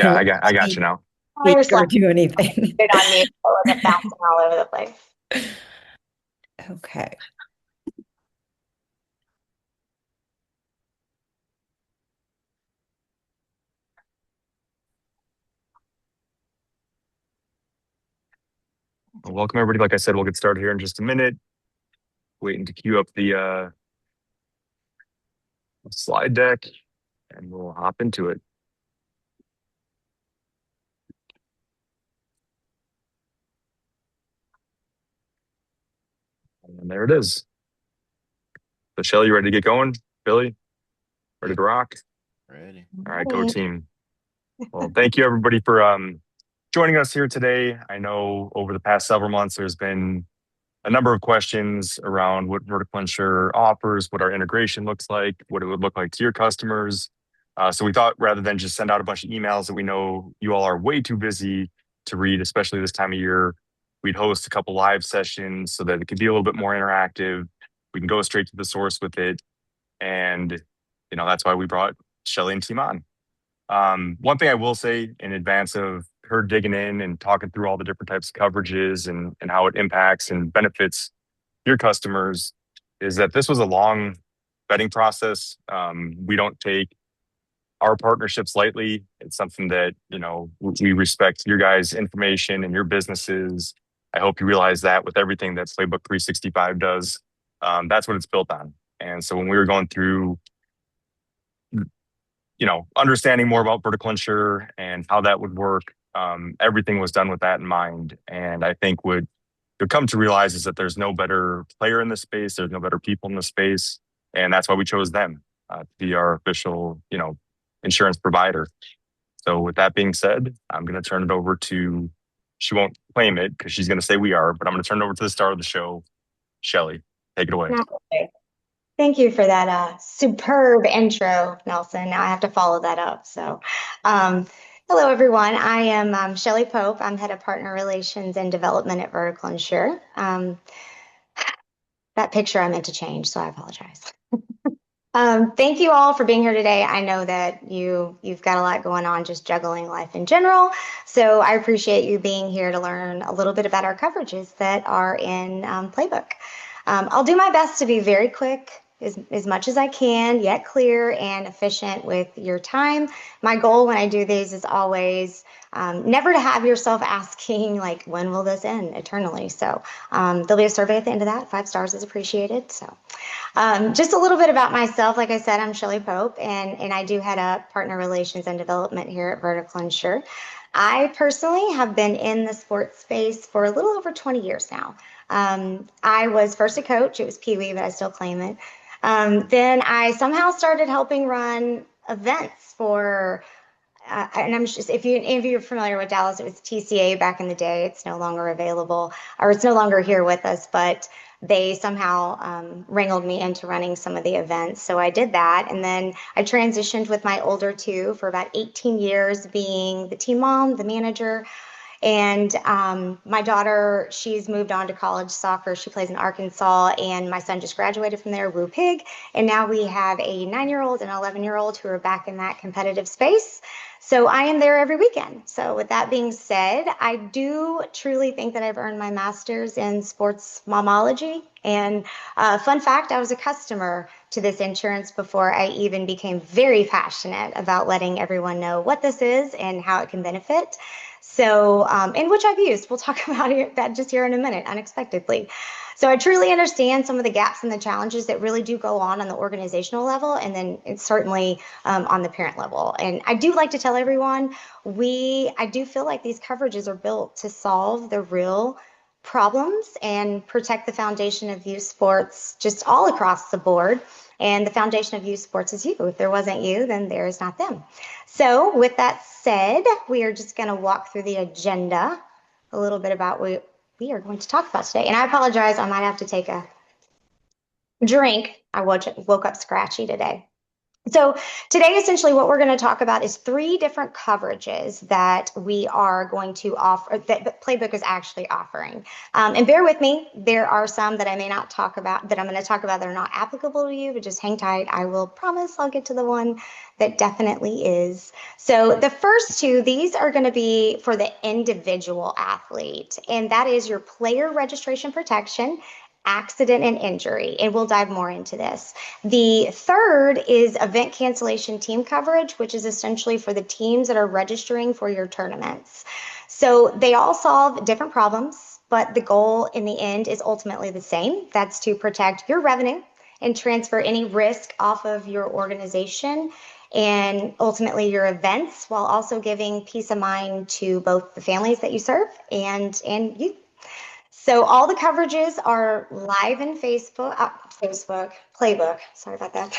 Yeah, I got you now. I speak was or like, do anything. it on mute, so it wasn't bouncing all over the place. Okay. Well, welcome everybody. Like I said, we'll get started here in just a minute. Waiting to queue up the slide deck, and we'll hop into it. And there it is. So, Shelly, you ready to get going? Billy, ready to rock? Ready. All right, go team. Well, thank you everybody for joining us here today. I know over the past several months, there's been a number of questions around what Vertical Insure offers, what our integration looks like, what it would look like to your customers. So we thought rather than just send out a bunch of emails that we know you all are way too busy to read, especially this time of year, we'd host a couple live sessions so that it could be a little bit more interactive. We can go straight to the source with it. And, that's why we brought Shelly and team on. One thing I will say in advance of her digging in and talking through all the different types of coverages and how it impacts and benefits your customers is that this was a long vetting process. We don't take our partnerships lightly. It's something that, we respect your guys' information and your businesses. I hope you realize that with everything that Playbook365 does, that's what it's built on. And so when we were going through understanding more about Vertical Insure and how that would work, everything was done with that in mind. And I think what you'll come to realize is that there's no better player in this space. There's no better people in this space. And that's why we chose them to be our official, insurance provider. So with that being said, I'm going to turn it over to, she won't claim it because she's going to say we are, but I'm going to turn it over to the star of the show, Shelly. Take it away. Okay. Thank you for that superb intro, Nelson. Now I have to follow that up. So, hello, everyone. I am Shelly Pope. I'm head of partner relations and development at Vertical Insure. That picture I meant to change, so I apologize. Thank you all for being here today. I know that you've got a lot going on, just juggling life in general. So I appreciate you being here to learn a little bit about our coverages that are in Playbook. I'll do my best to be very quick, as much as I can, yet clear and efficient with your time. My goal when I do these is always never to have yourself asking, like, when will this end eternally? So there'll be a survey at the end of that. 5 stars is appreciated. So just a little bit about myself. Like I said, I'm Shelly Pope, and I do head up partner relations and development here at Vertical Insure. I personally have been in the sports space for a little over 20 years now. I was first a coach. It was Pee Wee, but I still claim it. Then I somehow started helping run events for, and I'm just, if you're familiar with Dallas, it was TCA back in the day. It's no longer available, or it's no longer here with us, but they somehow wrangled me into running some of the events. So I did that. And then I transitioned with my older two for about 18 years, being the team mom, the manager. And my daughter, she's moved on to college soccer. She plays in Arkansas, and my son just graduated from there, Woo Pig. And now we have a 9-year-old and 11-year-old who are back in that competitive space. So I am there every weekend. So with that being said, I do truly think that I've earned my master's in sports momology. And fun fact, I was a customer to this insurance before I even became very passionate about letting everyone know what this is and how it can benefit. So, and which I've used. We'll talk about that just here in a minute, unexpectedly. So I truly understand some of the gaps and the challenges that really do go on the organizational level, and then it's certainly on the parent level. And I do like to tell everyone, I do feel like these coverages are built to solve the real problems and protect the foundation of youth sports just all across the board. And the foundation of youth sports is you. If there wasn't you, then there is not them. So with that said, we are just going to walk through the agenda a little bit about what we are going to talk about today. And I apologize, I might have to take a drink. I woke up scratchy today. So today, essentially, what we're going to talk about is 3 different coverages that we are going to offer, that Playbook is actually offering. And bear with me, there are some that I may not talk about, that I'm going to talk about that are not applicable to you, but just hang tight. I will promise I'll get to the one that definitely is. So the first 2, these are going to be for the individual athlete, and that is your player registration protection, accident and injury, and we'll dive more into this. The third is event cancellation team coverage, which is essentially for the teams that are registering for your tournaments. So they all solve different problems, but the goal in the end is ultimately the same. That's to protect your revenue and transfer any risk off of your organization and ultimately your events, while also giving peace of mind to both the families that you serve and you. So all the coverages are live in Playbook. Sorry about that.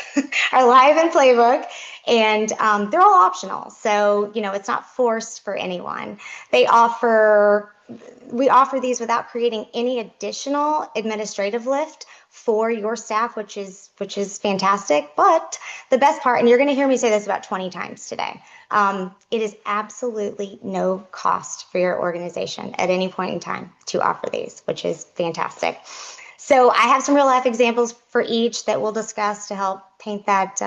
Are live in Playbook, and they're all optional. So it's not forced for anyone. They offer We offer these without creating any additional administrative lift for your staff, which is fantastic. But the best part, and you're going to hear me say this about 20 times today, it is absolutely no cost for your organization at any point in time to offer these, which is fantastic. So I have some real life examples for each that we'll discuss to help paint that,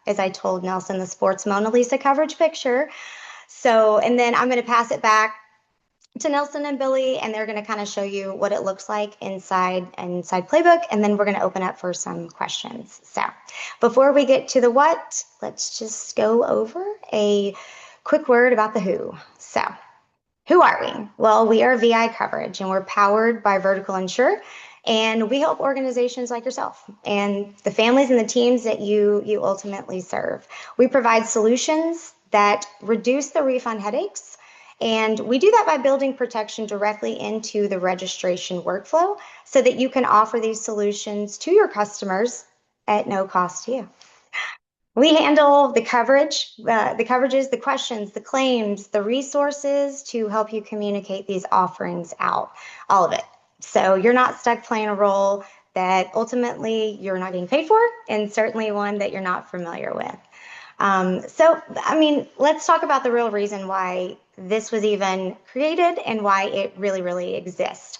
as I told Nelson, the sports Mona Lisa coverage picture. So, and then I'm going to pass it back to Nelson and Billy, and they're going to kind of show you what it looks like inside Playbook, and then we're going to open up for some questions. So before we get to the what, let's just go over a quick word about the who. So who are we? Well, we are ViCoverage, and we're powered by Vertical Insure, and we help organizations like yourself and the families and the teams that you ultimately serve. We provide solutions that reduce the refund headaches, and we do that by building protection directly into the registration workflow so that you can offer these solutions to your customers at no cost to you. We handle the coverage, the coverages, the questions, the claims, the resources to help you communicate these offerings out, all of it. So you're not stuck playing a role that ultimately you're not getting paid for, and certainly one that you're not familiar with. Let's talk about the real reason why this was even created and why it really, really exists.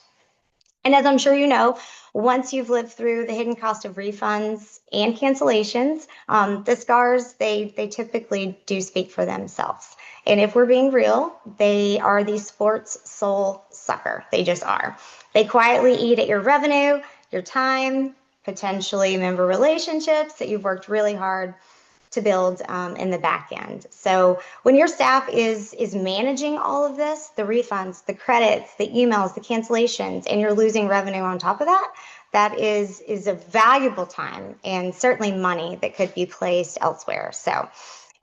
And as I'm sure you know, once you've lived through the hidden cost of refunds and cancellations, the scars, they typically do speak for themselves. And if we're being real, they are the sports soul sucker. They just are. They quietly eat at your revenue, your time, potentially member relationships that you've worked really hard to build in the back end. So when your staff is managing all of this, the refunds, the credits, the emails, the cancellations, and you're losing revenue on top of that, that is a valuable time and certainly money that could be placed elsewhere. So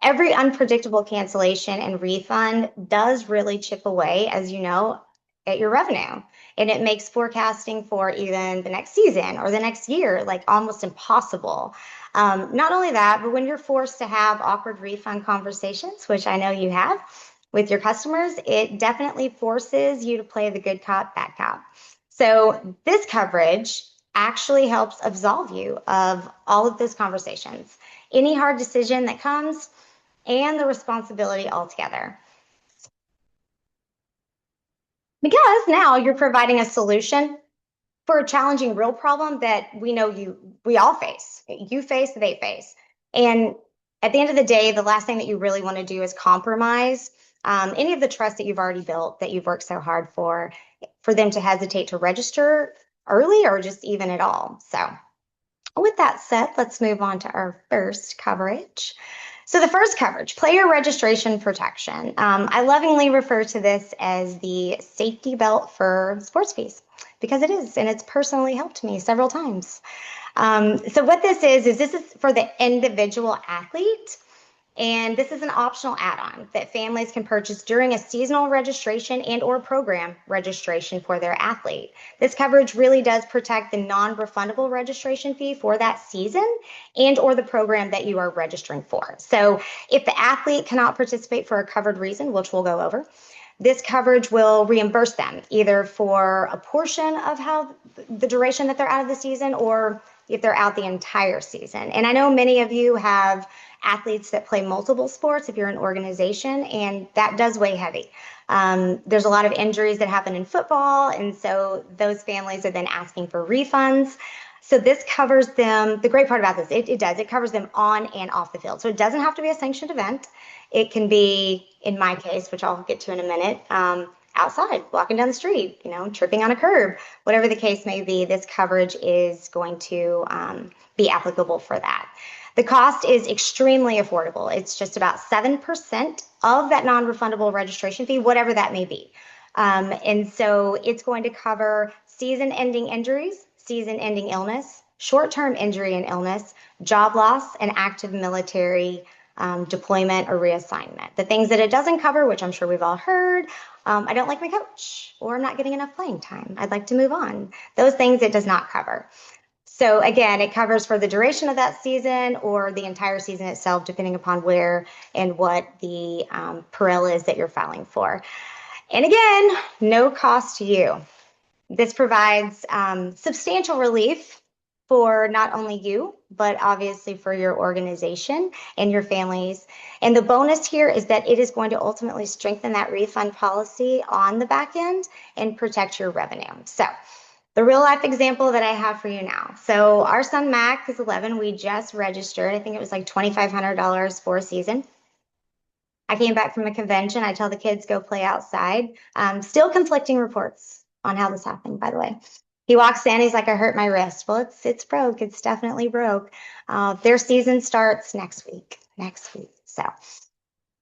every unpredictable cancellation and refund does really chip away, as you know, at your revenue. And it makes forecasting for even the next season or the next year like almost impossible. Not only that, but when you're forced to have awkward refund conversations, which I know you have with your customers, it definitely forces you to play the good cop, bad cop. So this coverage actually helps absolve you of all of those conversations, any hard decision that comes, and the responsibility altogether. Because now you're providing a solution for a challenging real problem that we all face. You face, they face. And at the end of the day, the last thing that you really want to do is compromise any of the trust that you've already built, that you've worked so hard for them to hesitate to register early or just even at all. So with that said, let's move on to our first coverage. So the first coverage, player registration protection. I lovingly refer to this as the safety belt for sports fees because it is, and it's personally helped me several times. So what this is for the individual athlete. And this is an optional add-on that families can purchase during a seasonal registration and or program registration for their athlete. This coverage really does protect the non-refundable registration fee for that season and or the program that you are registering for. So if the athlete cannot participate for a covered reason, which we'll go over, this coverage will reimburse them either for a portion of how the duration that they're out of the season or if they're out the entire season. And I know many of you have athletes that play multiple sports if you're an organization, and that does weigh heavy. There's a lot of injuries that happen in football, and so those families are then asking for refunds. So this covers them. The great part about this, it covers them on and off the field. So it doesn't have to be a sanctioned event. It can be, in my case, which I'll get to in a minute, outside, walking down the street, tripping on a curb, whatever the case may be, this coverage is going to be applicable for that. The cost is extremely affordable. It's just about 7% of that non-refundable registration fee, whatever that may be. And so it's going to cover season-ending injuries, season-ending illness, short-term injury and illness, job loss, and active military deployment or reassignment. The things that it doesn't cover, which I'm sure we've all heard, I don't like my coach, or I'm not getting enough playing time. I'd like to move on. Those things it does not cover. So again, it covers for the duration of that season or the entire season itself, depending upon where and what the peril is that you're filing for. And again, no cost to you. This provides substantial relief for not only you, but obviously for your organization and your families. And the bonus here is that it is going to ultimately strengthen that refund policy on the back end and protect your revenue. So the real life example that I have for you now. So our son Mac is 11. We just registered. I think it was like $2,500 for a season. I came back from a convention. I tell the kids go play outside. Still conflicting reports on how this happened, by the way. He walks in, he's like, I hurt my wrist. Well, it's broke. It's definitely broke. Their season starts next week. So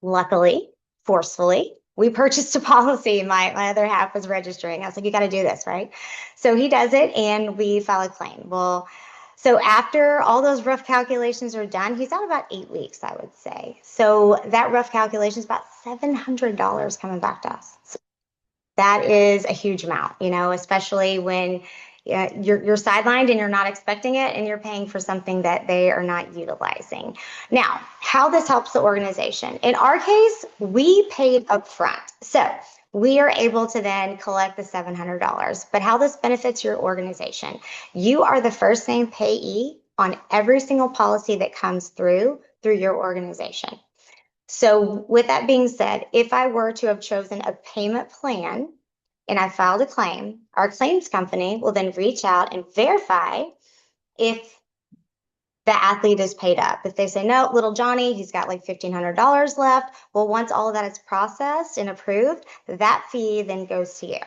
luckily, forcefully, we purchased a policy. My other half was registering. I was like, you got to do this, right? So he does it and we file a claim. Well, so after all those rough calculations are done, he's out about 8 weeks, I would say. So that rough calculation is about $700 coming back to us. So that is a huge amount, especially when you're sidelined and you're not expecting it and you're paying for something that they are not utilizing. Now, how this helps the organization. In our case, we paid up front. So we are able to then collect the $700. But how this benefits your organization, you are the first name payee on every single policy that comes through your organization. So with that being said, if I were to have chosen a payment plan and I filed a claim, our claims company will then reach out and verify if the athlete is paid up. If they say, no, little Johnny, he's got like $1,500 left. Well, once all of that is processed and approved, that fee then goes to you.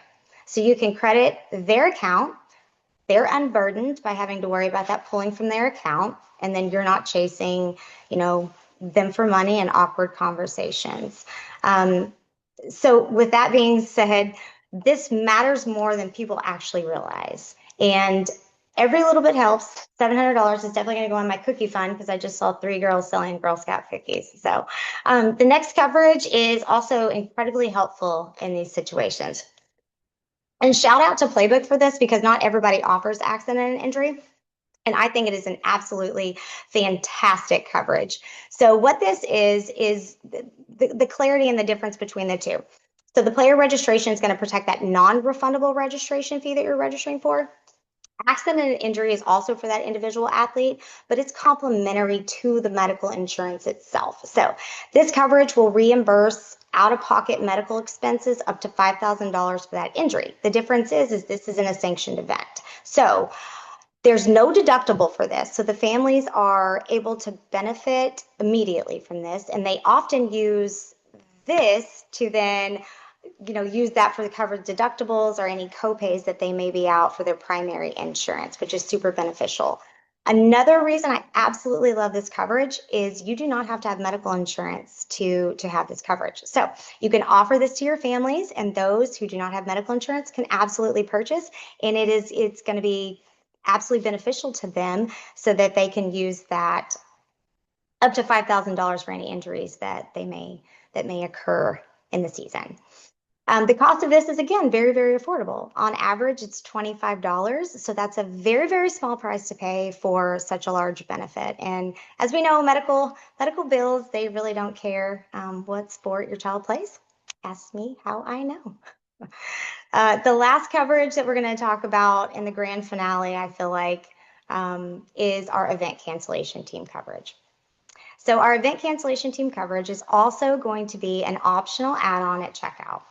So you can credit their account. They're unburdened by having to worry about that pulling from their account. And then you're not chasing, them for money and awkward conversations. So with that being said, this matters more than people actually realize. And every little bit helps. $700 is definitely going to go on my cookie fund because I just saw 3 girls selling Girl Scout cookies. So the next coverage is also incredibly helpful in these situations. And shout out to Playbook for this because not everybody offers accident and injury. And I think it is an absolutely fantastic coverage. So what this is the clarity and the difference between the two. So the player registration is going to protect that non-refundable registration fee that you're registering for. Accident and injury is also for that individual athlete, but it's complementary to the medical insurance itself. So this coverage will reimburse out-of-pocket medical expenses up to $5,000 for that injury. The difference is this isn't a sanctioned event. So there's no deductible for this. So the families are able to benefit immediately from this, and they often use this to then use that for the covered deductibles or any copays that they may be out for their primary insurance, which is super beneficial. Another reason I absolutely love this coverage is you do not have to have medical insurance to have this coverage. So you can offer this to your families, and those who do not have medical insurance can absolutely purchase, and it's going to be absolutely beneficial to them so that they can use that up to $5,000 for any injuries that may occur in the season. The cost of this is, again, very, very affordable. On average, it's $25. So that's a very, very small price to pay for such a large benefit. And as we know, medical bills, they really don't care what sport your child plays. Ask me how I know. The last coverage that we're going to talk about in the grand finale, I feel like is our event cancellation team coverage. So our event cancellation team coverage is also going to be an optional add-on at checkout.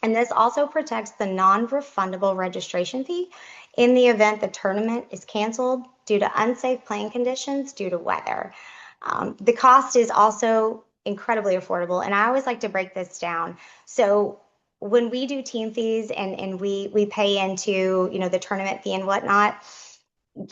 And this also protects the non-refundable registration fee in the event the tournament is canceled due to unsafe playing conditions due to weather. The cost is also incredibly affordable, and I always like to break this down. So when we do team fees and we pay into, you know, the tournament fee and whatnot,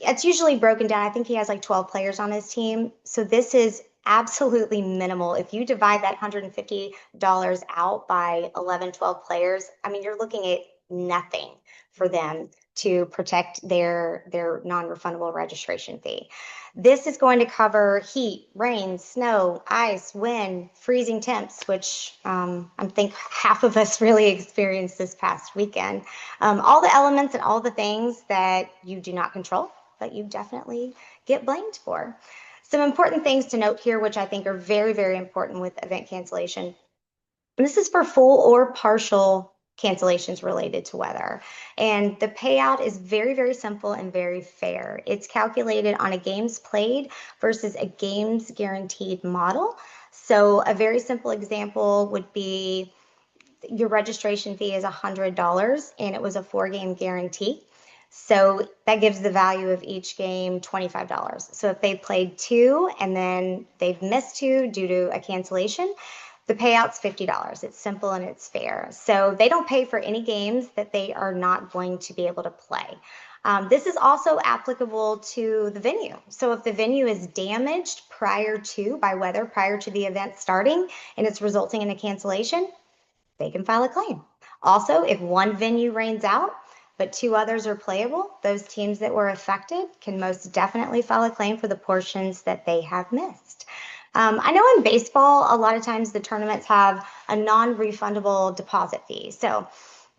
it's usually broken down. I think he has like 12 players on his team. So this is absolutely minimal. If you divide that $150 out by 11, 12 players, I mean, you're looking at nothing for them to protect their non-refundable registration fee. This is going to cover heat, rain, snow, ice, wind, freezing temps, which I think half of us really experienced this past weekend. All the elements and all the things that you do not control, but you definitely get blamed for. Some important things to note here, which I think are very, very important with event cancellation. And this is for full or partial cancellations related to weather. And the payout is very, very simple and very fair. It's calculated on a games played versus a games guaranteed model. So a very simple example would be your registration fee is $100 and it was a 4-game guarantee. So that gives the value of each game $25. So if they played 2 and then they've missed 2 due to a cancellation, the payout's $50. It's simple and it's fair. So they don't pay for any games that they are not going to be able to play. This is also applicable to the venue. So if the venue is damaged by weather prior to the event starting and it's resulting in a cancellation, they can file a claim. Also, if one venue rains out, but 2 others are playable, those teams that were affected can most definitely file a claim for the portions that they have missed. I know in baseball, a lot of times the tournaments have a non-refundable deposit fee. So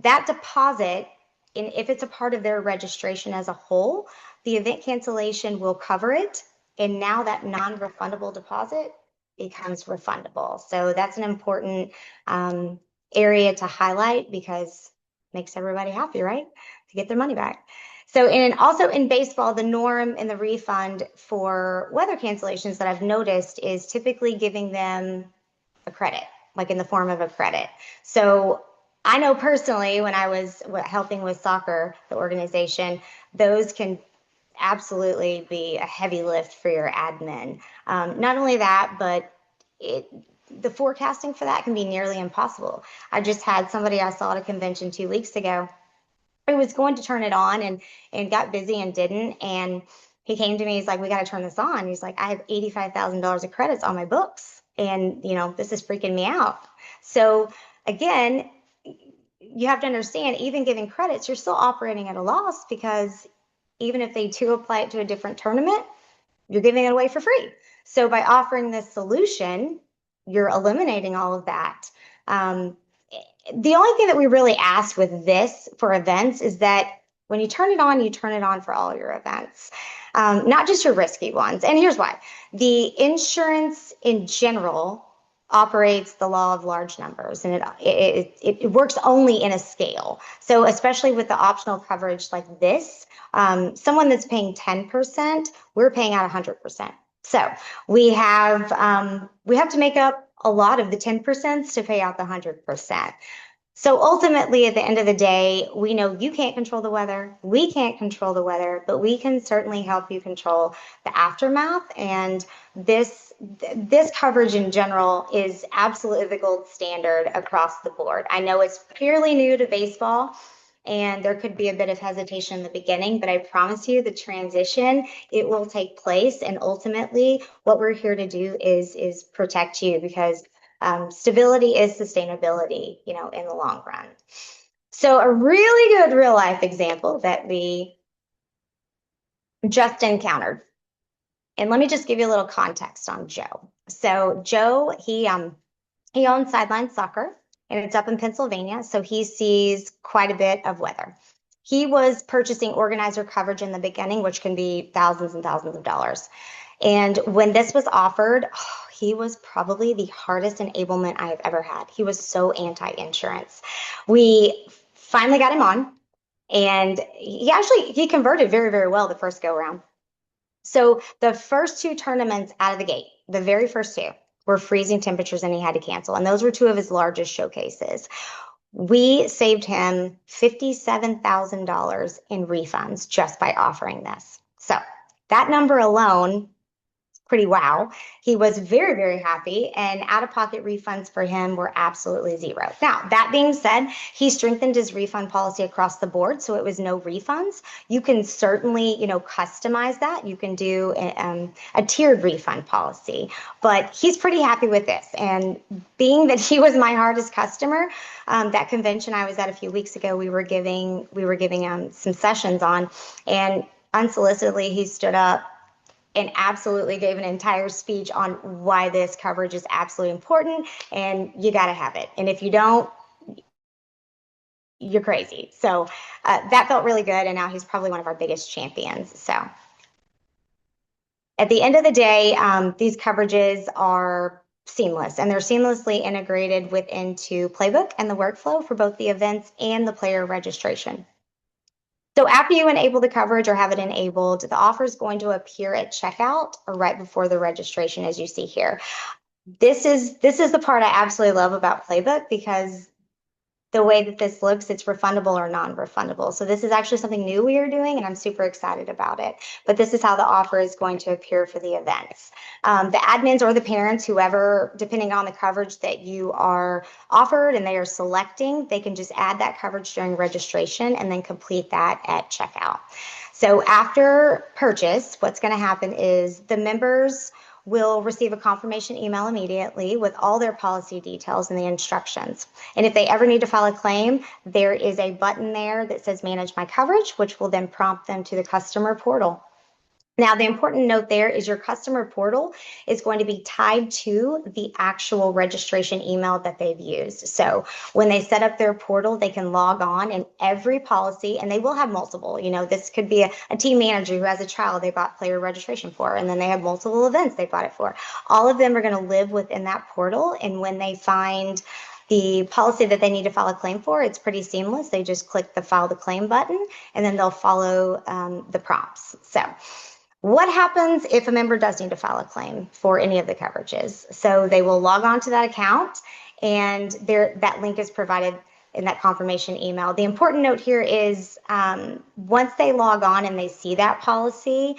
that deposit, if it's a part of their registration as a whole, the event cancellation will cover it. And now that non-refundable deposit becomes refundable. So that's an important area to highlight because it makes everybody happy, right? To get their money back. So, and also in baseball, the norm and the refund for weather cancellations that I've noticed is typically giving them a credit, like in the form of a credit. So I know personally when I was helping with soccer, the organization, those can absolutely be a heavy lift for your admin. Not only that, but the forecasting for that can be nearly impossible. I just had somebody I saw at a convention 2 weeks ago. I was going to turn it on and got busy and didn't. And he came to me, he's like, we got to turn this on. He's like, I have $85,000 of credits on my books. And, you know, this is freaking me out. So again, you have to understand, even giving credits, you're still operating at a loss because even if they do apply it to a different tournament, you're giving it away for free. So by offering this solution, you're eliminating all of that. The only thing that we really ask with this for events is that when you turn it on for all your events, not just your risky ones. And here's why. The insurance in general operates the law of large numbers, and it works only in a scale. So especially with the optional coverage like this, someone that's paying 10%, we're paying out 100%. So we have to make up a lot of the 10% to pay out the 100%. So ultimately, at the end of the day, we know you can't control the weather. We can't control the weather, but we can certainly help you control the aftermath. And this coverage in general is absolutely the gold standard across the board. I know it's fairly new to baseball, and there could be a bit of hesitation in the beginning, but I promise you the transition, it will take place. And ultimately, what we're here to do is protect you because stability is sustainability, you know, in the long run. So a really good real life example that we just encountered. And let me just give you a little context on Joe. So Joe, he owns Sideline Soccer, and it's up in Pennsylvania. So he sees quite a bit of weather. He was purchasing organizer coverage in the beginning, which can be thousands and thousands of dollars. And when this was offered, he was probably the hardest enablement I have ever had. He was so anti-insurance. We finally got him on. And he converted very, very well the first go around. So the first two tournaments out of the gate, the very first two, were freezing temperatures and he had to cancel. And those were two of his largest showcases. We saved him $57,000 in refunds just by offering this. So that number alone, pretty wow. He was very, very happy, and out-of-pocket refunds for him were absolutely zero. Now, that being said, he strengthened his refund policy across the board, so it was no refunds. You can certainly, customize that. You can do a tiered refund policy, but he's pretty happy with this. And being that he was my hardest customer, that convention I was at a few weeks ago, we were giving some sessions on, and unsolicitedly, he stood up and absolutely gave an entire speech on why this coverage is absolutely important and you got to have it. And if you don't, you're crazy. So that felt really good. And now he's probably one of our biggest champions. So at the end of the day, these coverages are seamless and they're seamlessly integrated into Playbook and the workflow for both the events and the player registration. So after you enable the coverage or have it enabled, the offer is going to appear at checkout or right before the registration, as you see here. This is the part I absolutely love about Playbook, because the way that this looks, it's refundable or non-refundable. So this is actually something new we are doing, and I'm super excited about it. But this is how the offer is going to appear for the events. The admins or the parents, whoever, depending on the coverage that you are offered and they are selecting, they can just add that coverage during registration and then complete that at checkout. So after purchase, what's going to happen is the members will receive a confirmation email immediately with all their policy details and the instructions. And if they ever need to file a claim, there is a button there that says Manage My Coverage, which will then prompt them to the customer portal. Now, the important note there is your customer portal is going to be tied to the actual registration email that they've used. So when they set up their portal, they can log on, and every policy, and they will have multiple, this could be a team manager who has a child they bought player registration for, and then they have multiple events they bought it for. All of them are going to live within that portal. And when they find the policy that they need to file a claim for, it's pretty seamless. They just click the file the claim button, and then they'll follow the prompts. So what happens if a member does need to file a claim for any of the coverages? So they will log on to that account, and that link is provided in that confirmation email. The important note here is once they log on and they see that policy,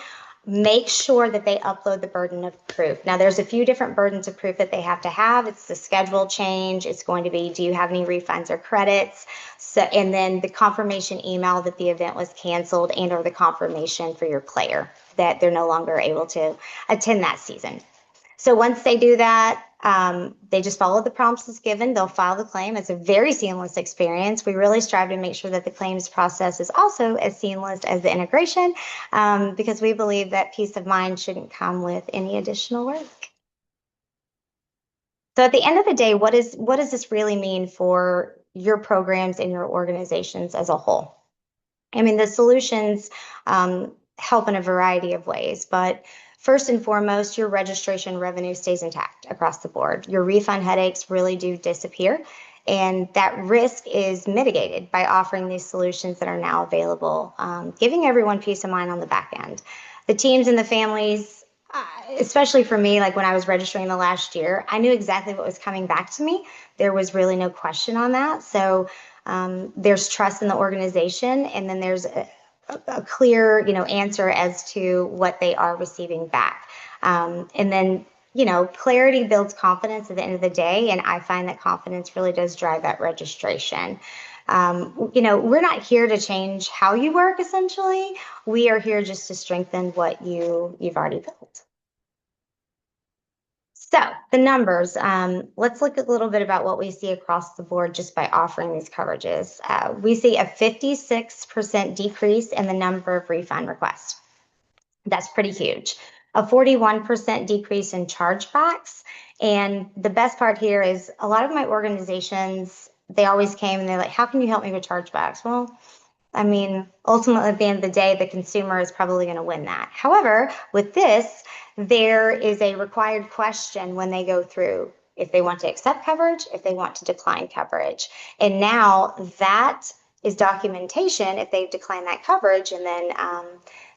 make sure that they upload the burden of proof. Now, there's a few different burdens of proof that they have to have. It's the schedule change. It's going to be, do you have any refunds or credits? So, and then the confirmation email that the event was canceled, and or the confirmation for your player that they're no longer able to attend that season. So once they do that, they just follow the prompts as given. They'll file the claim. It's a very seamless experience. We really strive to make sure that the claims process is also as seamless as the integration, because we believe that peace of mind shouldn't come with any additional work. So at the end of the day, what does this really mean for your programs and your organizations as a whole? I mean, the solutions help in a variety of ways, but first and foremost, your registration revenue stays intact across the board. Your refund headaches really do disappear, and that risk is mitigated by offering these solutions that are now available, giving everyone peace of mind on the back end. The teams and the families, especially for me, like when I was registering the last year, I knew exactly what was coming back to me. There was really no question on that. So there's trust in the organization, and then there's a clear, answer as to what they are receiving back. And then, clarity builds confidence at the end of the day. And I find that confidence really does drive that registration. We're not here to change how you work, essentially. We are here just to strengthen what you've already built. So the numbers, let's look a little bit about what we see across the board just by offering these coverages. We see a 56% decrease in the number of refund requests. That's pretty huge. A 41% decrease in chargebacks. And the best part here is a lot of my organizations, they always came and they're like, how can you help me with chargebacks? Well, I mean, ultimately, at the end of the day, the consumer is probably going to win that. However, with this, there is a required question when they go through if they want to accept coverage, if they want to decline coverage. And now that is documentation if they decline that coverage and then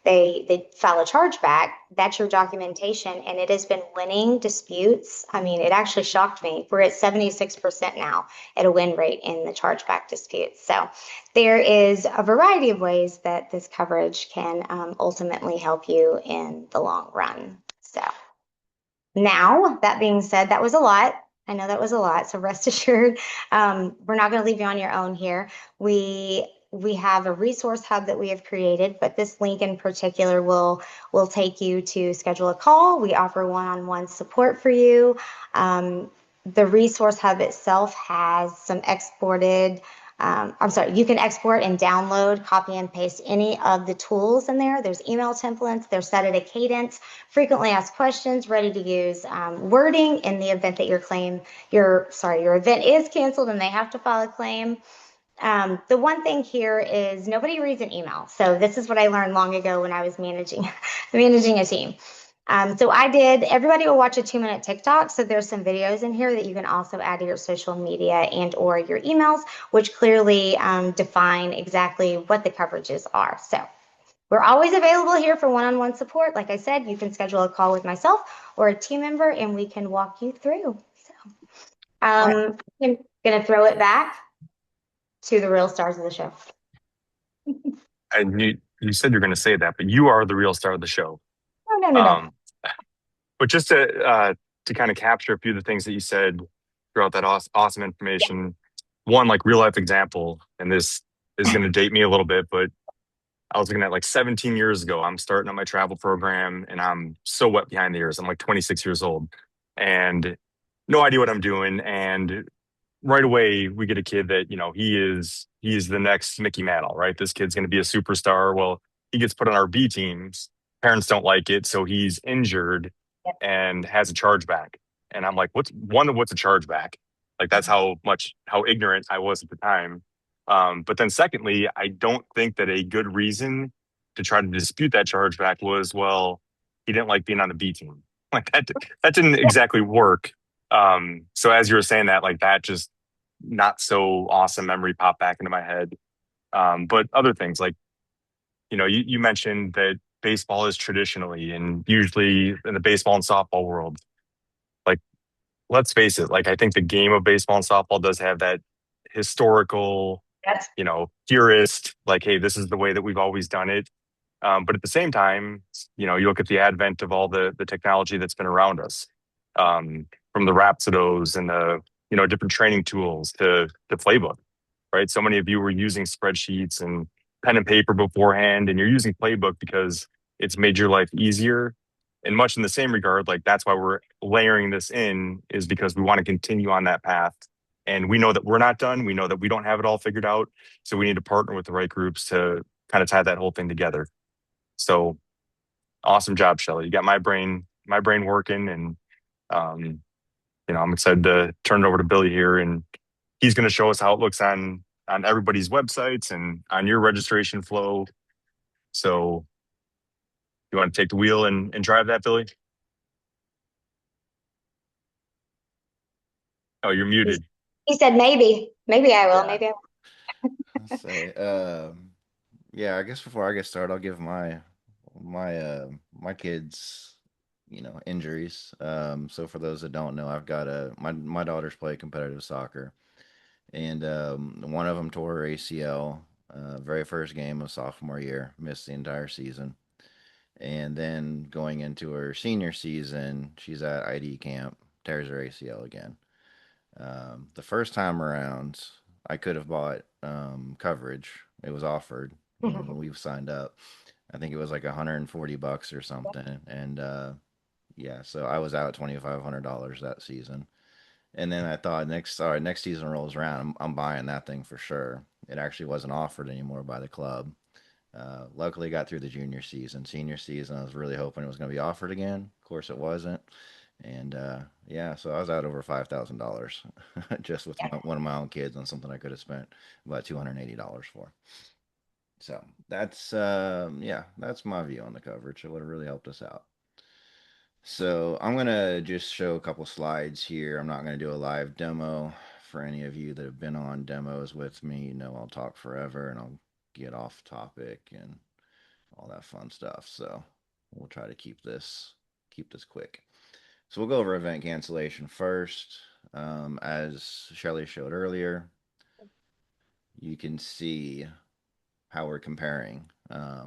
they file a chargeback. That's your documentation, and it has been winning disputes. I mean, it actually shocked me. We're at 76% now at a win rate in the chargeback disputes. So there is a variety of ways that this coverage can ultimately help you in the long run. So now, that being said, that was a lot. I know that was a lot, so rest assured, we're not going to leave you on your own here. We have a resource hub that we have created, but this link in particular will take you to schedule a call. We offer one-on-one support for you. The resource hub itself has some exported I'm sorry, you can export and download, copy and paste any of the tools in there. There's email templates, they're set at a cadence, frequently asked questions, ready to use wording in the event that your event is canceled and they have to file a claim. The one thing here is nobody reads an email. So this is what I learned long ago when I was managing managing a team. So everybody will watch a 2-minute TikTok. So there's some videos in here that you can also add to your social media and or your emails, which clearly define exactly what the coverages are. So we're always available here for one-on-one support. Like I said, you can schedule a call with myself or a team member and we can walk you through. So I'm going to throw it back to the real stars of the show. And you said you're going to say that, but you are the real star of the show. Oh, no. But just to kind of capture a few of the things that you said throughout that awesome information, one like real life example, and this is going to date me a little bit, but I was looking at like 17 years ago. I'm starting on my travel program, and I'm so wet behind the ears. I'm like 26 years old, and no idea what I'm doing. And right away, we get a kid that he is the next Mickey Mantle, right? This kid's going to be a superstar. Well, he gets put on our B teams. Parents don't like it, so he's injured and has a chargeback. And I'm like, what's a chargeback? Like that's how ignorant I was at the time. But then secondly, I don't think that a good reason to try to dispute that chargeback was, well, he didn't like being on the B team. Like that didn't exactly work. So as you were saying that, like that just not so awesome memory popped back into my head. But other things like, you mentioned that baseball is traditionally and usually in the baseball and softball world, like, let's face it, like I think the game of baseball and softball does have that historical, That's purist, like, hey, this is the way that we've always done it. But at the same time, you look at the advent of all the technology that's been around us, from the Rhapsodos and the different training tools to the Playbook, right? So many of you were using spreadsheets and pen and paper beforehand, and you're using Playbook because it's made your life easier. And much in the same regard, like that's why we're layering this in, is because we want to continue on that path. And we know that we're not done. We know that we don't have it all figured out. So we need to partner with the right groups to kind of tie that whole thing together. So awesome job, Shelly. You got my brain working, and I'm excited to turn it over to Billy here, and he's going to show us how it looks on everybody's websites and on your registration flow. So you want to take the wheel and drive that, Billy? Oh, you're muted. he said maybe I will. Yeah. Maybe I will. Let's say, yeah, I guess before I get started, I'll give my kids, injuries. So for those that don't know, I've got my daughters play competitive soccer, and one of them tore her ACL, very first game of sophomore year, missed the entire season, and then going into her senior season, she's at ID camp, tears her ACL again. The first time around, I could have bought coverage. It was offered when we signed up. I think it was like $140 or something, and yeah, so I was out $2,500 that season. And then I thought next season rolls around, I'm buying that thing for sure. It actually wasn't offered anymore by the club. Luckily, got through the junior season. Senior season, I was really hoping it was going to be offered again. Of course, it wasn't. And yeah, so I was out over $5,000 just with one of my own kids on something I could have spent about $280 for. So that's my view on the coverage. It would have really helped us out. So I'm gonna just show a couple slides here. I'm not gonna do a live demo For any of you that have been on demos with me, you know I'll talk forever and I'll get off topic and all that fun stuff. So we'll try to keep this quick. So we'll go over event cancellation first. As Shelly showed earlier, you can see how we're comparing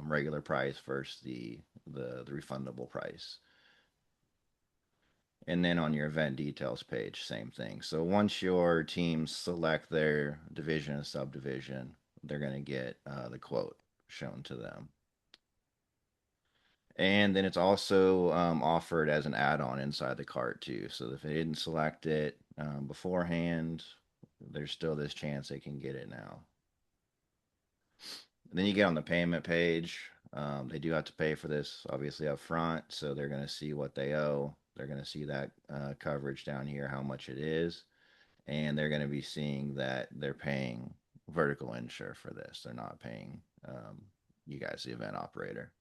regular price versus the refundable price. And then on your event details page, same thing. So once your teams select their division and subdivision, they're going to get the quote shown to them. And then it's also offered as an add-on inside the cart too. So if they didn't select it beforehand, there's still this chance they can get it now. And then you get on the payment page. They do have to pay for this, obviously, up front. So they're going to see what they owe. They're going to see that coverage down here, how much it is. And they're going to be seeing that they're paying vertical insure for this. They're not paying you guys, the event operator.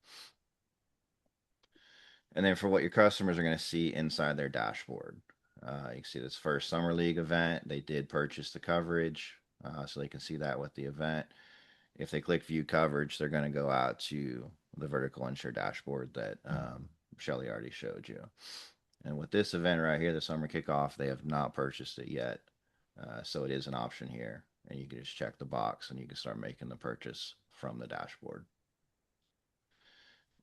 And then for what your customers are going to see inside their dashboard, you can see this first Summer League event. They did purchase the coverage, so they can see that with the event. If they click view coverage, they're going to go out to the vertical insure dashboard that Shelly already showed you. And with this event right here, the summer kickoff, they have not purchased it yet. So it is an option here. And you can just check the box and you can start making the purchase from the dashboard.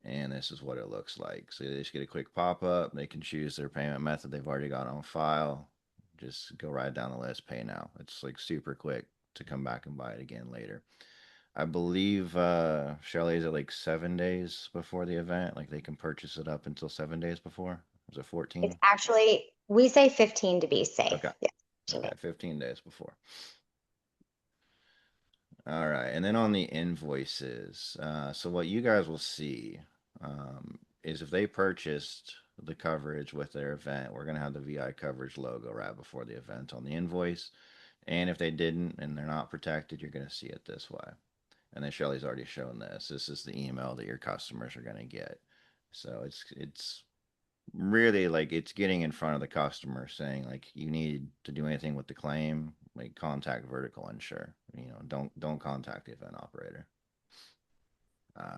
And this is what it looks like. So they just get a quick pop-up. They can choose their payment method they've already got on file. Just go right down the list, pay now. It's like super quick to come back and buy it again later. I believe Shelly, is it like 7 days before the event? Like they can purchase it up until 7 days before? Was it 14? It's actually, we say 15 to be safe. Okay. Yeah. Okay, 15 days before. All right, and then on the invoices, so what you guys will see is if they purchased the coverage with their event, we're going to have the ViCoverage logo right before the event on the invoice. And if they didn't and they're not protected, you're going to see it this way. And then Shelly's already shown this. This is the email that your customers are going to get. So it's really like it's getting in front of the customer saying like you need to do anything with the claim, like contact vertical insure. Don't contact the event operator.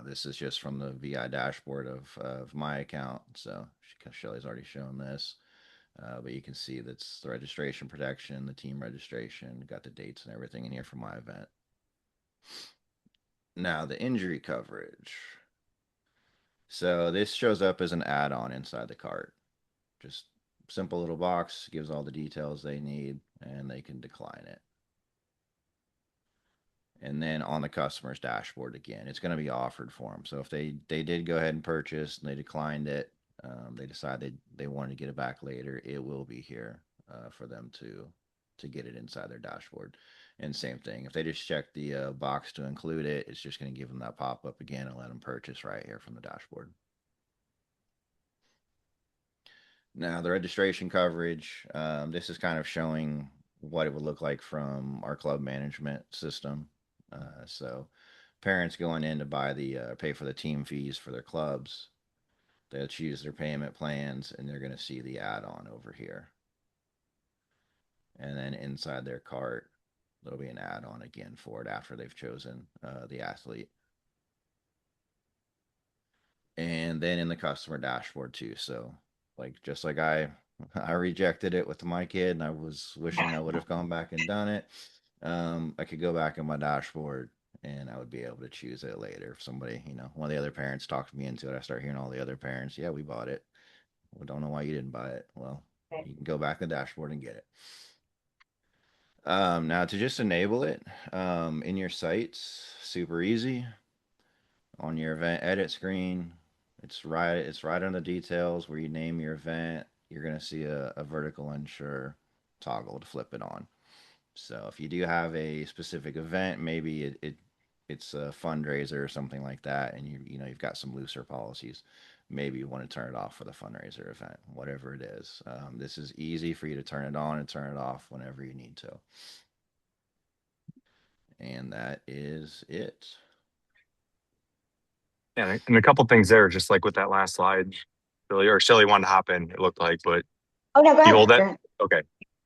This is just from the VI dashboard of my account. So Shelly's already shown this. But you can see that's the registration protection, the team registration, got the dates and everything in here for my event. Now the injury coverage. So this shows up as an add-on inside the cart. Just simple little box, gives all the details they need, and they can decline it. And then on the customer's dashboard again, it's going to be offered for them. So if they did go ahead and purchase and they declined it, they decide they wanted to get it back later, it will be here for them to get it inside their dashboard. And same thing, if they just check the box to include it, it's just going to give them that pop-up again and let them purchase right here from the dashboard. Now the registration coverage, this is kind of showing what it would look like from our club management system. So parents going in to buy pay for the team fees for their clubs, they'll choose their payment plans and they're going to see the add-on over here. And then inside their cart, there'll be an add-on again for it after they've chosen the athlete. And then in the customer dashboard too. So like, just like I rejected it with my kid and I was wishing I would have gone back and done it. I could go back in my dashboard and I would be able to choose it later. If somebody, one of the other parents talked me into it, I start hearing all the other parents, yeah, we bought it. We don't know why you didn't buy it. Well, you can go back in the dashboard and get it. Now to just enable it in your sites, super easy. On your event edit screen, it's right on the details where you name your event. You're going to see a vertical insure toggle to flip it on. So if you do have a specific event, maybe it's a fundraiser or something like that, and you've got some looser policies, maybe you want to turn it off for the fundraiser event, whatever it is. This is easy for you to turn it on and turn it off whenever you need to. And that is it. Yeah, and a couple things there, just like with that last slide, Billy or Shelly wanted to hop in, it looked like, but Oh, no, go you ahead. hold that? Go ahead. Okay.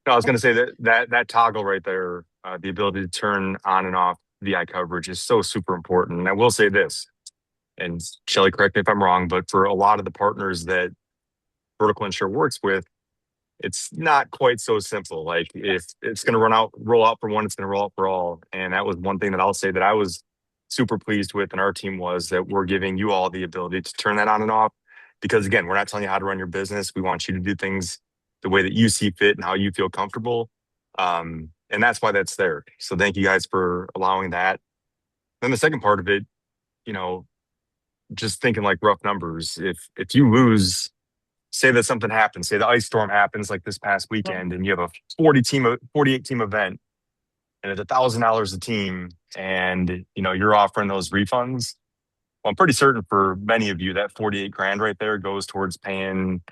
No, I was going to say that toggle right there, the ability to turn on and off VI coverage is so super important. And I will say this, and Shelly, correct me if I'm wrong, but for a lot of the partners that Vertical Insure works with, it's not quite so simple. Like if it's going to roll out for one, it's going to roll out for all. And that was one thing that I'll say that I was super pleased with, and our team was that we're giving you all the ability to turn that on and off. Because again, we're not telling you how to run your business. We want you to do things the way that you see fit and how you feel comfortable. And that's why that's there. So thank you guys for allowing that. Then the second part of it, you know, just thinking like rough numbers. If you lose, say that something happens, say the ice storm happens like this past weekend, and you have a 48 team event, and it's $1,000 a team, and you're offering those refunds. Well, I'm pretty certain for many of you that 48 grand right there goes towards paying,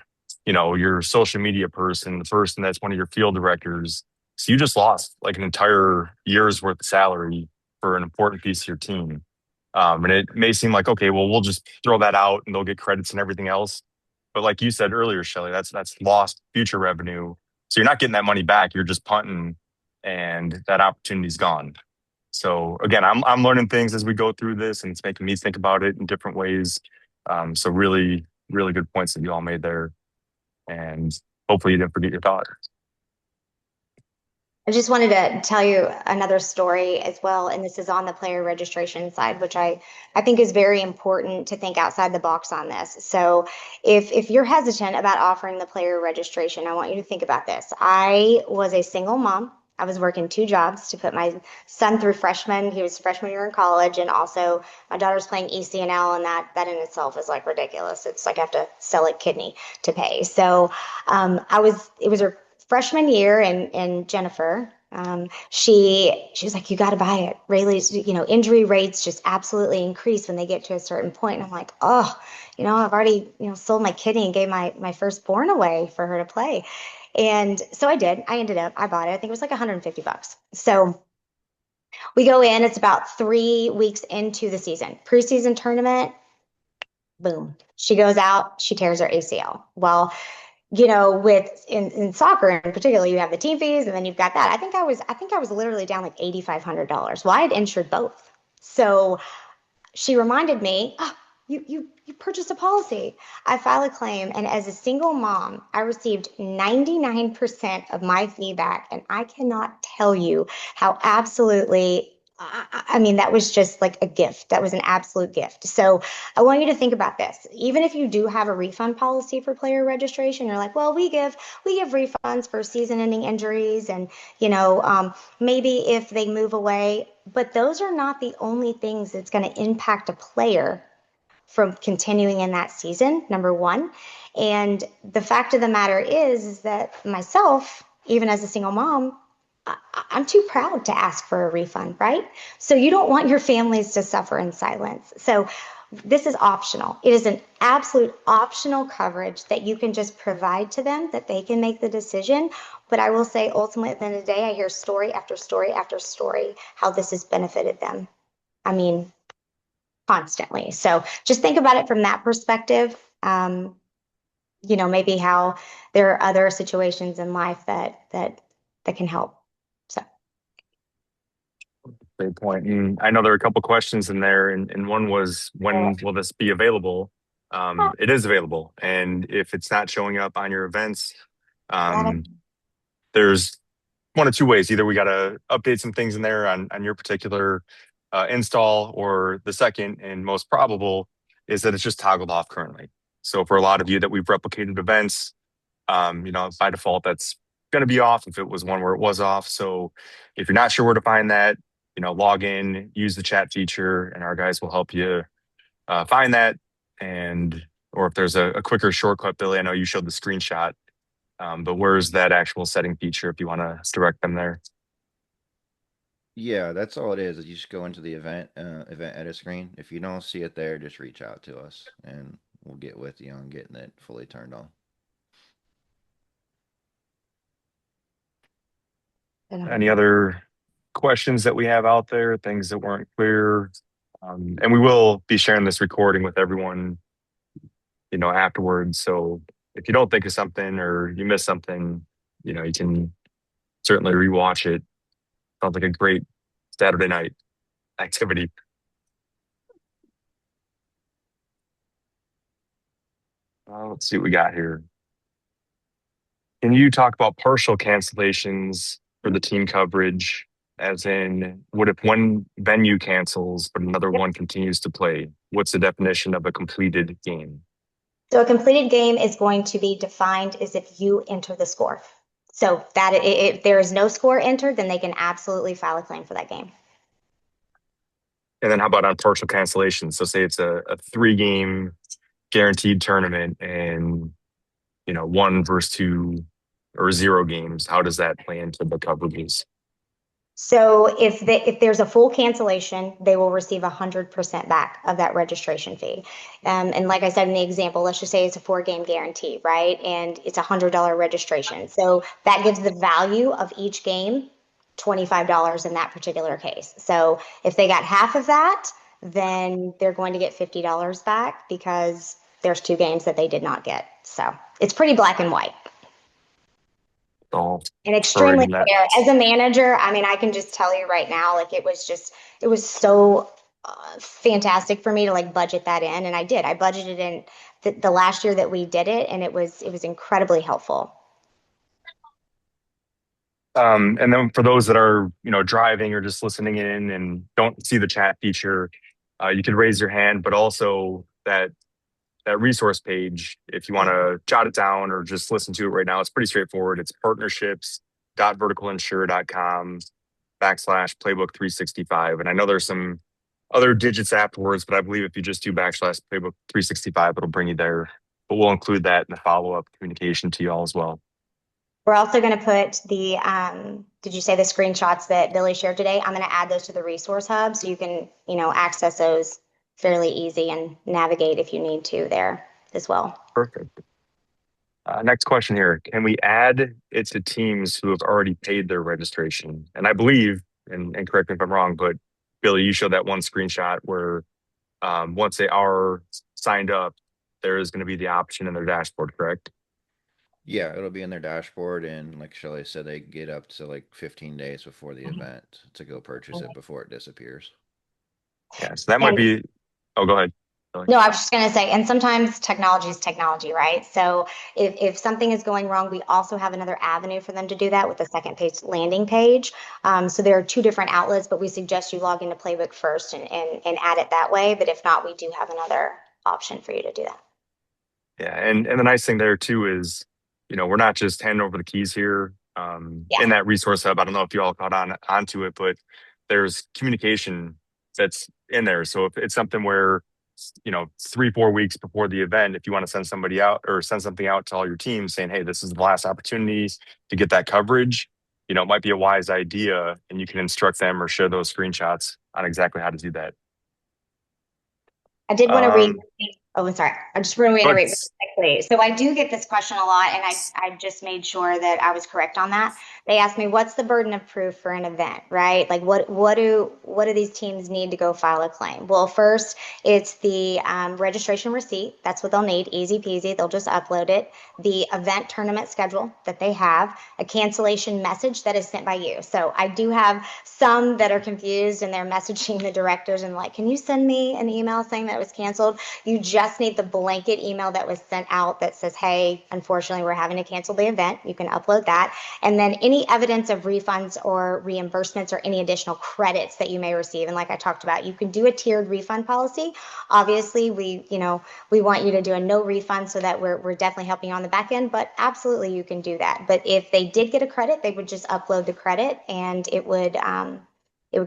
your social media person, the person that's one of your field directors. So you just lost like an entire year's worth of salary for an important piece of your team. And it may seem like, okay, well, we'll just throw that out and they'll get credits and everything else. But like you said earlier, Shelly, that's lost future revenue. So you're not getting that money back. You're just punting, and that opportunity's gone. So again, I'm learning things as we go through this, and it's making me think about it in different ways. So really, really good points that you all made there, and hopefully you didn't forget your thought. I just wanted to tell you another story as well, and this is on the player registration side, which I think is very important to think outside the box on this. So if you're hesitant about offering the player registration, I want you to think about this. I was a single mom. I was working two jobs to put my son through freshman. He was freshman year in college, and also my daughter's playing ECNL, and that in itself is like ridiculous. It's like I have to sell a kidney to pay. So it was her freshman year, and Jennifer, she was like, you got to buy it. Rayleigh's, injury rates just absolutely increase when they get to a certain point. And I'm like, oh, I've already, sold my kidney and gave my firstborn away for her to play. And so I did. I bought it. I think it was like $150. So we go in, it's about 3 weeks into the season, preseason tournament. Boom. She goes out, she tears her ACL. Well, with in soccer in particular, you have the team fees and then you've got that. I think I was literally down like $8,500. Well, I had insured both. So she reminded me, oh, you purchased a policy. I filed a claim, and as a single mom, I received 99% of my feedback, and I cannot tell you how absolutely. I mean, that was just like a gift. That was an absolute gift. So I want you to think about this. Even if you do have a refund policy for player registration, you're like, well, we give refunds for season-ending injuries, and maybe if they move away. But those are not the only things that's going to impact a player from continuing in that season, number one. And the fact of the matter is that myself, even as a single mom, I'm too proud to ask for a refund, right? So you don't want your families to suffer in silence. So this is optional. It is an absolute optional coverage that you can just provide to them, that they can make the decision. But I will say, ultimately, at the end of the day, I hear story after story after story how this has benefited them. I mean, constantly. So just think about it from that perspective. Maybe how there are other situations in life that can help. So Great point. And I know there are a couple questions in there, and one was, when will this be available? It is available, and if it's not showing up on your events, there's one of two ways. Either we got to update some things in there on your particular install, or the second and most probable is that it's just toggled off currently. So for a lot of you that we've replicated events, by default, that's going to be off if it was one where it was off. So if you're not sure where to find that, log in, use the chat feature, and our guys will help you find that. Or if there's a quicker shortcut, Billy, I know you showed the screenshot, but where's that actual setting feature if you want to direct them there? Yeah, that's all it is. You just go into the event edit screen. If you don't see it there, just reach out to us and we'll get with you on getting it fully turned on. Any other questions that we have out there, things that weren't clear? And we will be sharing this recording with everyone, afterwards. So if you don't think of something or you miss something, you can certainly rewatch it. Sounds like a great Saturday night activity. Let's see what we got here. Can you talk about partial cancellations for the team coverage? As in, what if one venue cancels but another Yep. one continues to play? What's the definition of a completed game? So a completed game is going to be defined as if you enter the score. So that if there is no score entered, then they can absolutely file a claim for that game. And then how about on partial cancellations? So say it's a 3-game guaranteed tournament and, 1 versus 2 or 0 games. How does that play into the coverages? So if there's a full cancellation, they will receive 100% back of that registration fee. And like I said in the example, let's just say it's a 4-game guarantee, right? And it's $100 registration. So that gives the value of each game $25 in that particular case. So if they got half of that, then they're going to get $50 back because there's 2 games that they did not get. So it's pretty black and white. Oh, And extremely that. fair. As a manager, I mean, I can just tell you right now, like it was so fantastic for me to like budget that in, and I did. I budgeted in the last year that we did it, and it was incredibly helpful. And then for those that are, driving or just listening in and don't see the chat feature, you can raise your hand, but also that resource page, if you want to jot it down or just listen to it right now, it's pretty straightforward. It's partnerships.verticalinsure.com/playbook365. And I know there's some other digits afterwards, but I believe if you just do /playbook365, it'll bring you there. But we'll include that in the follow-up communication to you all as well. We're also going to put the, did you say the screenshots that Billy shared today? I'm going to add those to the resource hub so you can, access those fairly easy and navigate if you need to there as well. Perfect. Next question here. Can we add it to teams who have already paid their registration? And I believe, and correct me if I'm wrong, but Billy, you showed that one screenshot where once they are signed up, there is going to be the option in their dashboard, correct? Yeah, it'll be in their dashboard, and like Shelly said, they get up to like 15 days before the event to go purchase it before it disappears. Yeah, so that might be. Oh, go ahead. No, I was just going to say, and sometimes technology is technology, right? So if something is going wrong, we also have another avenue for them to do that with the second page landing page. So there are 2 different outlets, but we suggest you log into Playbook first and add it that way. But if not, we do have another option for you to do that. Yeah, and the nice thing there too is, we're not just handing over the keys here. In that resource hub, I don't know if you all caught onto it, but there's communication that's in there. So if it's something where 3-4 weeks before the event, if you want to send somebody out or send something out to all your teams saying, hey, this is the last opportunity to get that coverage, it might be a wise idea, and you can instruct them or share those screenshots on exactly how to do that. I did want to read. Oh, sorry. I just want to reiterate quickly. So I do get this question a lot, and I just made sure that I was correct on that. They asked me, what's the burden of proof for an event, right? Like what do these teams need to go file a claim? Well, first, it's the registration receipt. That's what they'll need. Easy peasy. They'll just upload it. The event tournament schedule that they have, a cancellation message that is sent by you. So I do have some that are confused and they're messaging the directors and like, can you send me an email saying that it was canceled? You just need the blanket email that was sent out that says, hey, unfortunately, we're having to cancel the event. You can upload that. And then any evidence of refunds or reimbursements or any additional credits that you may receive. And like I talked about, you can do a tiered refund policy. Obviously, we want you to do a no refund so that we're definitely helping you on the back end, but absolutely you can do that. But if they did get a credit, they would just upload the credit and it would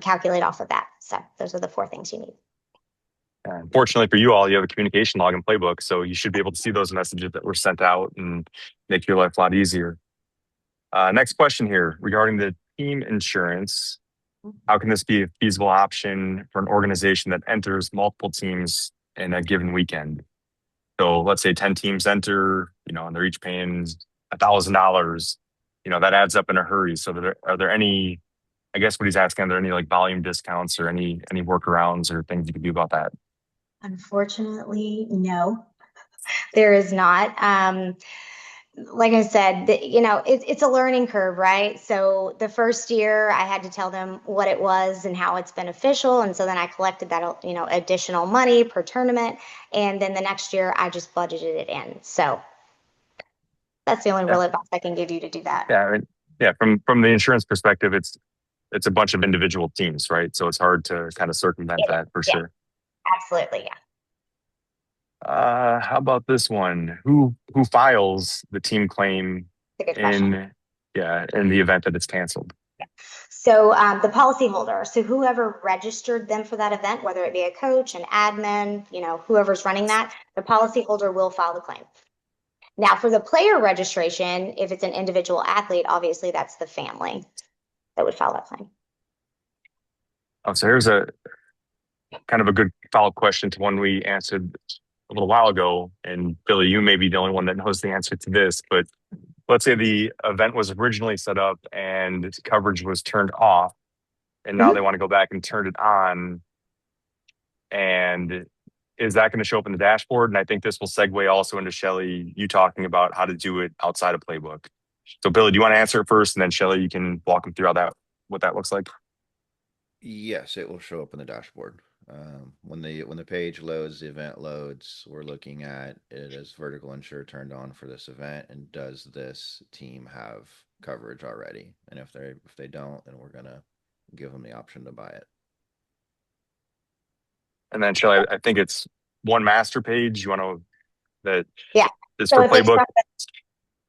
calculate off of that. So those are the 4 things you need. Fortunately for you all, you have a communication log in Playbook, so you should be able to see those messages that were sent out and make your life a lot easier. Next question here regarding the team insurance. How can this be a feasible option for an organization that enters multiple teams in a given weekend? So let's say 10 teams enter, and they're each paying $1,000. That adds up in a hurry. So are there any, I guess what he's asking, are there any like volume discounts or any workarounds or things you can do about that? Unfortunately, no, there is not. like I said, it's a learning curve, right? So the first year I had to tell them what it was and how it's beneficial. And so then I collected that, additional money per tournament. And then the next year I just budgeted it in. So that's the only Yeah. real advice I can give you to do that. Yeah. I mean, yeah. From the insurance perspective, it's a bunch of individual teams, right? So it's hard to kind of circumvent that for Yeah, sure. absolutely. Yeah. How about this one? Who files the team claim It's a good question. in the event that it's canceled? So the policyholder, so whoever registered them for that event, whether it be a coach, an admin, whoever's running that, the policyholder will file the claim. Now, for the player registration, if it's an individual athlete, obviously that's the family that would file that claim. Oh, so here's a kind of a good follow-up question to one we answered a little while ago. And Billy, you may be the only one that knows the answer to this, but let's say the event was originally set up and coverage was turned off, and now they want to go back and turn it on. And is that going to show up in the dashboard? And I think this will segue also into Shelly, you talking about how to do it outside of Playbook. So Billy, do you want to answer it first? And then Shelly, you can walk them through what that looks like. Yes, it will show up in the dashboard. When the page loads, the event loads, we're looking at it as vertical insure turned on for this event, and does this team have coverage already? And if they don't, then we're gonna give them the option to buy it. And then Shelly, I think it's one master page. You want to that Yeah. is So for Playbook.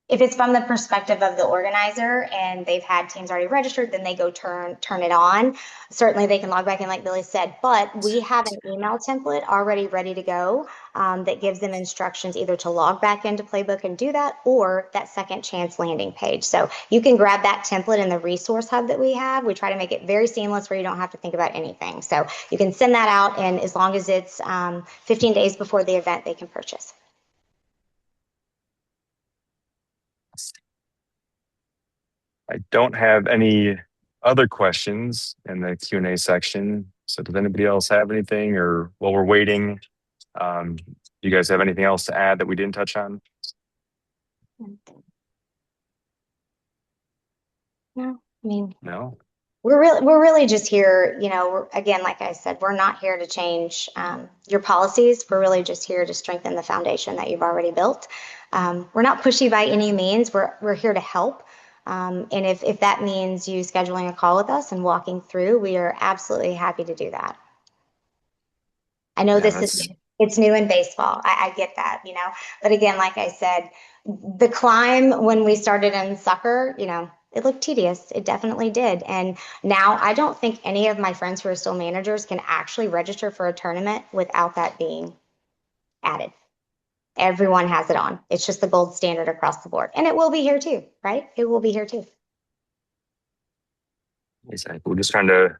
if it's from the perspective of the organizer and they've had teams already registered, then they go turn it on. Certainly they can log back in like Billy said, but we have an email template already ready to go that gives them instructions either to log back into Playbook and do that, or that second chance landing page. So you can grab that template in the resource hub that we have. We try to make it very seamless where you don't have to think about anything. So you can send that out, and as long as it's 15 days before the event, they can purchase. I don't have any other questions in the Q&A section. So does anybody else have anything, or while we're waiting, do you guys have anything else to add that we didn't touch on? No, I mean, No. we're really just here, again, like I said, we're not here to change your policies. We're really just here to strengthen the foundation that you've already built. We're not pushy by any means. We're here to help. And if that means you scheduling a call with us and walking through, we are absolutely happy to do that. I know it's new in baseball. I get that, but again, like I said, the climb when we started in soccer, it looked tedious. It definitely did. And now I don't think any of my friends who are still managers can actually register for a tournament without that being added. Everyone has it on. It's just the gold standard across the board. And it will be here too, right? It will be here too. Exactly. We're just trying to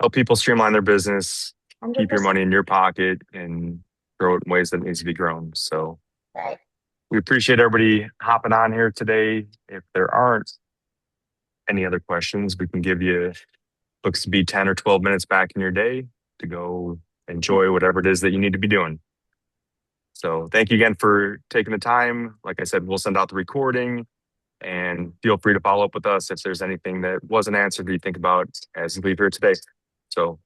help people streamline their business, 100%. keep your money in your pocket, and grow it in ways that it needs to be grown. So Right. we appreciate everybody hopping on here today. If there aren't any other questions, we can give you, looks to be 10 or 12 minutes back in your day to go enjoy whatever it is that you need to be doing. So thank you again for taking the time. Like I said, we'll send out the recording, and feel free to follow up with us if there's anything that wasn't answered that you think about as you leave here today. So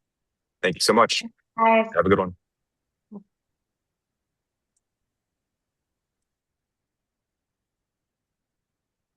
thank you so much. Bye. Have a good one.